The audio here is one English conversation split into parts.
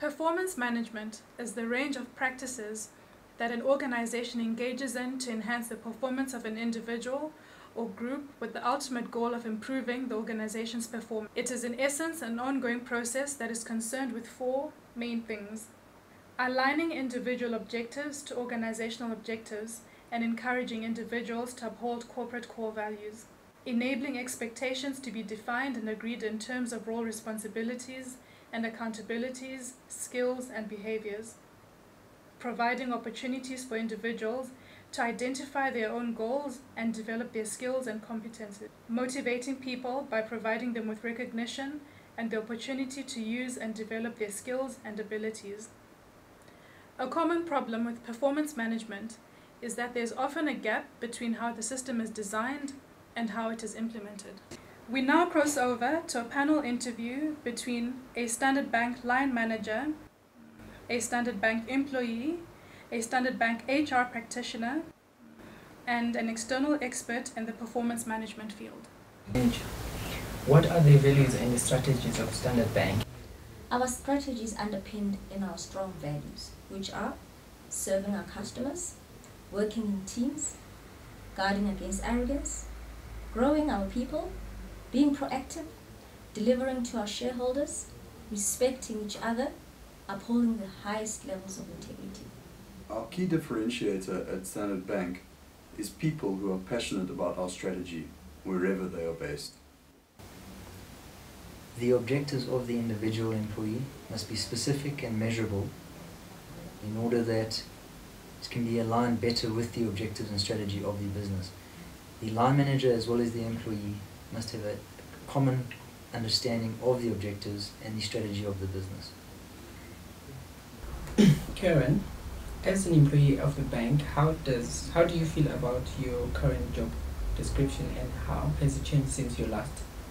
Performance management is the range of practices that an organization engages in to enhance the performance of an individual or group with the ultimate goal of improving the organization's performance. It is in essence an ongoing process that is concerned with four main things: aligning individual objectives to organizational objectives and encouraging individuals to uphold corporate core values, enabling expectations to be defined and agreed in terms of role responsibilities and accountabilities, skills, and behaviors, providing opportunities for individuals to identify their own goals and develop their skills and competences, motivating people by providing them with recognition and the opportunity to use and develop their skills and abilities. A common problem with performance management is that there's often a gap between how the system is designed and how it is implemented. We now cross over to a panel interview between a Standard Bank line manager, a Standard Bank employee, a Standard Bank HR practitioner, and an external expert in the performance management field. What are the values and the strategies of Standard Bank? Our strategy is underpinned in our strong values, which are serving our customers, working in teams, guarding against arrogance, growing our people, being proactive, delivering to our shareholders, respecting each other, upholding the highest levels of integrity. Our key differentiator at Standard Bank is people who are passionate about our strategy, wherever they are based. The objectives of the individual employee must be specific and measurable in order that it can be aligned better with the objectives and strategy of the business. The line manager as well as the employee must have a common understanding of the objectives and the strategy of the business. Karen, as an employee of the bank, how do you feel about your current job description and how has it changed since your last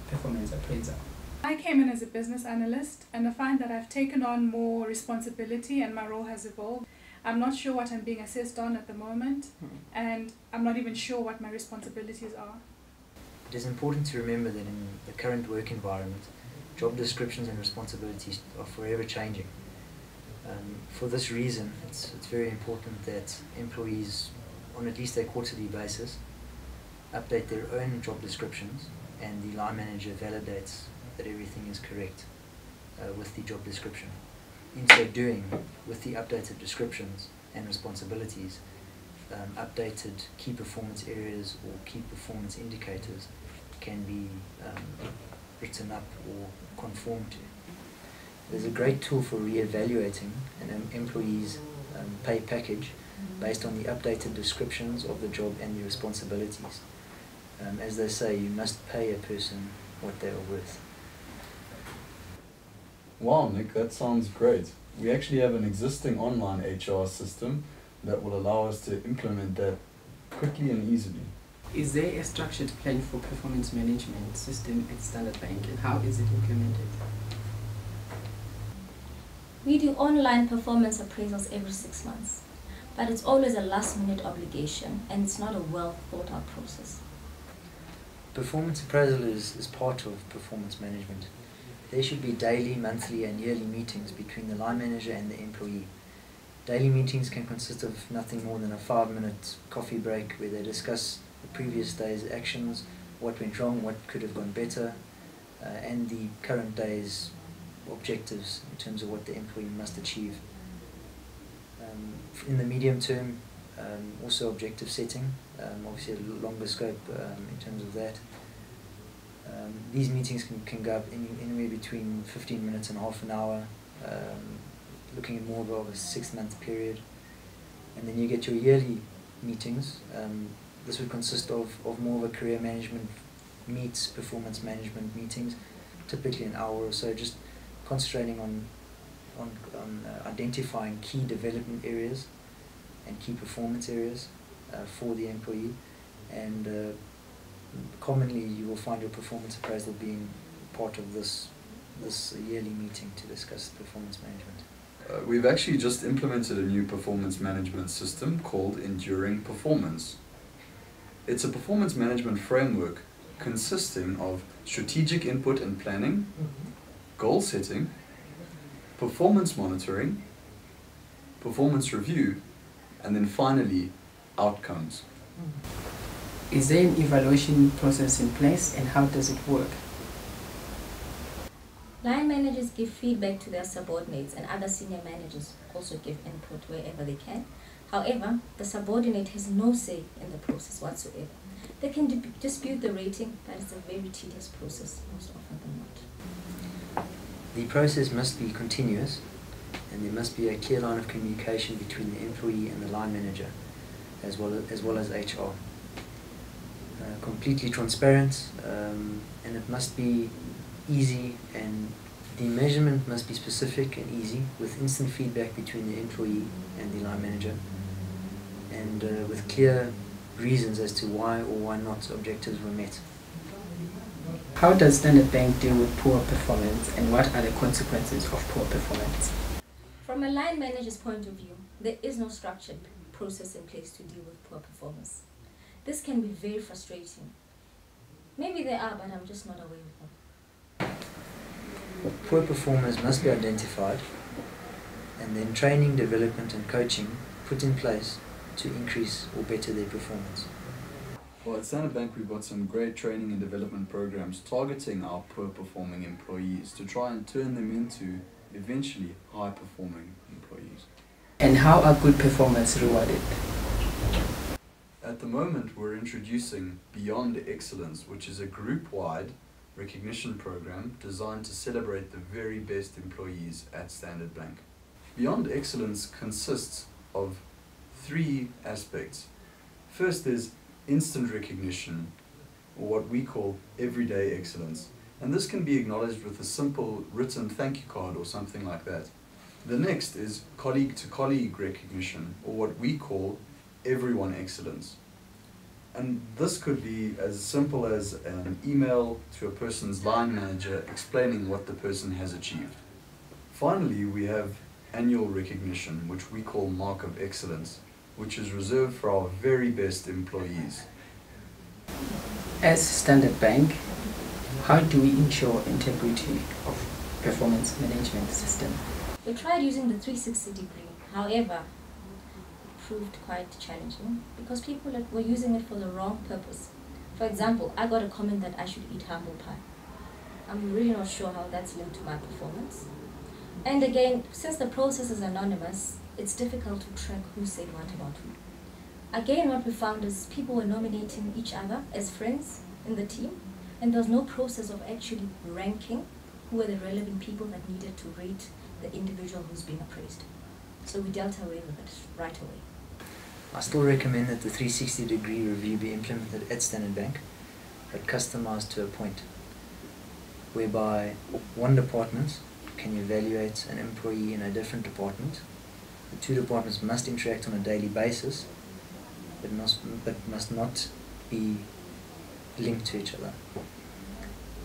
performance appraisal? I came in as a business analyst and I find that I've taken on more responsibility and my role has evolved. I'm not sure what I'm being assessed on at the moment, and I'm not even sure what my responsibilities are. It is important to remember that in the current work environment, job descriptions and responsibilities are forever changing. For this reason, it's very important that employees, on at least a quarterly basis, update their own job descriptions and the line manager validates that everything is correct with the job description. In so doing, with the updated descriptions and responsibilities, updated key performance areas or key performance indicators can be written up or conformed to. There's a great tool for re-evaluating an employee's pay package based on the updated descriptions of the job and the responsibilities. As they say, you must pay a person what they are worth. Wow, Nick, that sounds great. We actually have an existing online HR system that will allow us to implement that quickly and easily. Is there a structured plan for performance management system at Standard Bank and how is it implemented? We do online performance appraisals every 6 months, but it's always a last-minute obligation and it's not a well-thought-out process. Performance appraisal is part of performance management. There should be daily, monthly and yearly meetings between the line manager and the employee. Daily meetings can consist of nothing more than a 5-minute coffee break where they discuss the previous day's actions, what went wrong, what could have gone better, and the current day's objectives in terms of what the employee must achieve. In the medium term, also objective setting, obviously a longer scope in terms of that. These meetings can go up anywhere between 15 minutes and half an hour, looking at more of a 6-month period. And then you get your yearly meetings. This would consist of more of a career management meets performance management meetings, typically an hour or so, just concentrating on identifying key development areas and key performance areas for the employee. And commonly you will find your performance appraisal being part of this yearly meeting to discuss performance management. We've actually just implemented a new performance management system called Enduring Performance. It's a performance management framework consisting of strategic input and planning, goal setting, performance monitoring, performance review, and then finally, outcomes. Is there an evaluation process in place, and how does it work? Line managers give feedback to their subordinates, and other senior managers also give input wherever they can. However, the subordinate has no say in the process whatsoever. They can dispute the rating, but it's a very tedious process most often than not. The process must be continuous, and there must be a clear line of communication between the employee and the line manager, as well as HR. Completely transparent, and it must be easy, and the measurement must be specific and easy, with instant feedback between the employee and the line manager, and with clear reasons as to why or why not objectives were met. How does Standard Bank deal with poor performance, and what are the consequences of poor performance? From a line manager's point of view, there is no structured process in place to deal with poor performance. This can be very frustrating. Maybe there are, but I'm just not aware of them. Poor performers must be identified, and then training, development and coaching put in place to increase or better their performance. Well, at Standard Bank we've got some great training and development programs targeting our poor performing employees to try and turn them into eventually high performing employees. And how are good performers rewarded? At the moment we're introducing Beyond Excellence, which is a group-wide recognition program designed to celebrate the very best employees at Standard Bank. Beyond Excellence consists of 3 aspects. First is instant recognition, or what we call everyday excellence, and this can be acknowledged with a simple written thank you card or something like that. The next is colleague to colleague recognition, or what we call everyone excellence, and this could be as simple as an email to a person's line manager explaining what the person has achieved. Finally, we have annual recognition, which we call Mark of Excellence, which is reserved for our very best employees. As Standard Bank, how do we ensure integrity of performance management system? We tried using the 360 degree, however, it proved quite challenging because people were using it for the wrong purpose. For example, I got a comment that I should eat humble pie. I'm really not sure how that's linked to my performance. And again, since the process is anonymous, it's difficult to track who said what about who. Again, what we found is people were nominating each other as friends in the team, and there was no process of actually ranking who were the relevant people that needed to rate the individual who's being appraised. So we dealt away with it right away. I still recommend that the 360-degree review be implemented at Standard Bank, but customized to a point, whereby one department can evaluate an employee in a different department. The 2 departments must interact on a daily basis, but must not be linked to each other.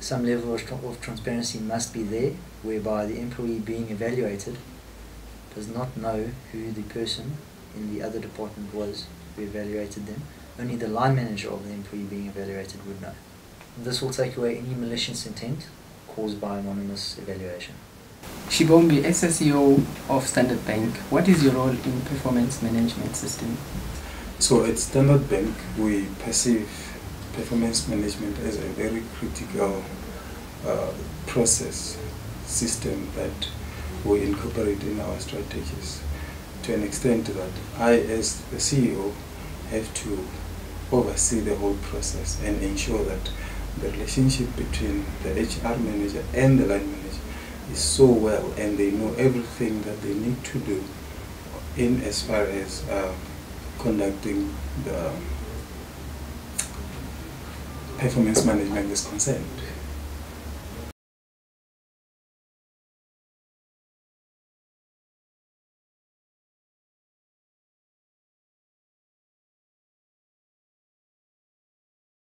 Some level of transparency must be there, whereby the employee being evaluated does not know who the person in the other department was who evaluated them. Only the line manager of the employee being evaluated would know. This will take away any malicious intent caused by anonymous evaluation. Shibombi, as CEO of Standard Bank, what is your role in performance management system? So at Standard Bank, we perceive performance management as a very critical process system that we incorporate in our strategies, to an extent that I, as the CEO, have to oversee the whole process and ensure that the relationship between the HR manager and the line manager is so well, and they know everything that they need to do in as far as conducting the performance management is concerned.